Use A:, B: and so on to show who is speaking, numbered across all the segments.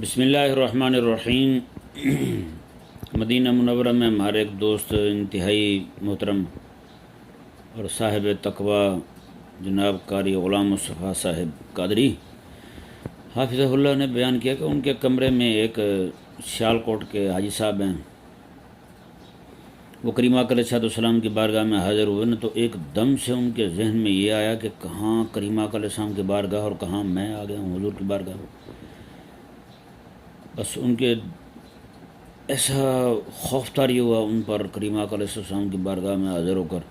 A: بسم اللہ الرحمن الرحیم۔ مدینہ منورہ میں ہمارے ایک دوست انتہائی محترم اور صاحب تقوی جناب قاری غلام مصطفیٰ صاحب قادری حافظہ اللہ نے بیان کیا کہ ان کے کمرے میں ایک سیالکوٹ کے حاجی صاحب ہیں، وہ کریم آقا علیہ السلام کی بارگاہ میں حاضر ہوئے نا، تو ایک دم سے ان کے ذہن میں یہ آیا کہ کہاں کریم آقا علیہ السلام کی بارگاہ اور کہاں میں آ گیا ہوں حضور کی بارگاہ میں۔ بس ان کے ایسا خوف طاری ہوا ان پر کریم آقا علیہ السلام کی بارگاہ میں حاضر ہو کر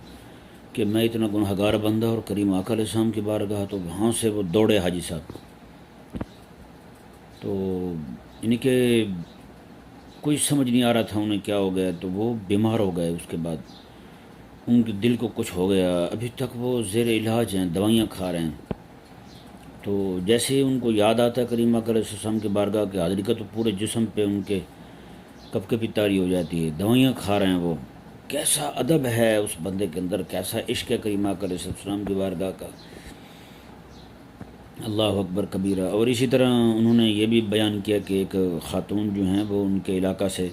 A: کہ میں اتنا گناہ گار بندہ اور کریم آقا علیہ السلام کی بارگاہ، تو وہاں سے وہ دوڑے حاجی صاحب، تو ان کے کوئی سمجھ نہیں آ رہا تھا انہیں کیا ہو گیا، تو وہ بیمار ہو گئے۔ اس کے بعد ان کے دل کو کچھ ہو گیا، ابھی تک وہ زیر علاج ہیں، دوائیاں کھا رہے ہیں۔ تو جیسے ہی ان کو یاد آتا ہے کریم آقا علیہ السلام کی بارگاہ کے حاضری کا، تو پورے جسم پہ ان کے کپکپی طاری ہو جاتی ہے، دوائیاں کھا رہے ہیں وہ۔ کیسا ادب ہے اس بندے کے اندر، کیسا عشق ہے کریم آقا علیہ السلام کی بارگاہ کا، اللہ اکبر کبیرہ۔ اور اسی طرح انہوں نے یہ بھی بیان کیا کہ ایک خاتون جو ہیں وہ ان کے علاقہ سے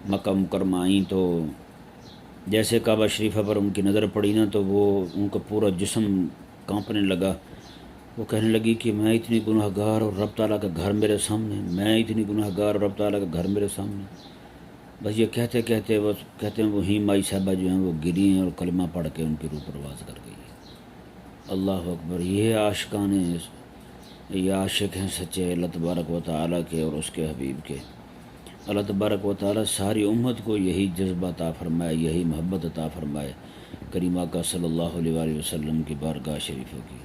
A: مکہ مکرمہ آئیں، تو جیسے کعبہ شریفہ پر ان کی نظر پڑی نا، تو وہ ان کا پورا جسم کانپنے لگا۔ وہ کہنے لگی کہ میں اتنی گناہ گار اور رب تعالیٰ کا گھر میرے سامنے، میں اتنی گناہ گار اور رب تعالیٰ کا گھر میرے سامنے۔ بس یہ کہتے کہتے بس کہتے ہیں وہیں مائی صاحبہ جو ہیں وہ گری ہیں اور کلمہ پڑھ کے ان کی روح پرواز کر گئی ہے۔ اللہ اکبر۔ یہ عاشقان، یہ عاشق ہیں سچے اللہ تبارک و تعالیٰ کے اور اس کے حبیب کے۔ اللہ تبارک و تعالیٰ ساری امت کو یہی جذبہ عطا فرمائے، یہی محبت عطا فرمائے کریم آقا صلی اللہ علیہ وآلہ وسلم کی بارگاہ شریفوں کی۔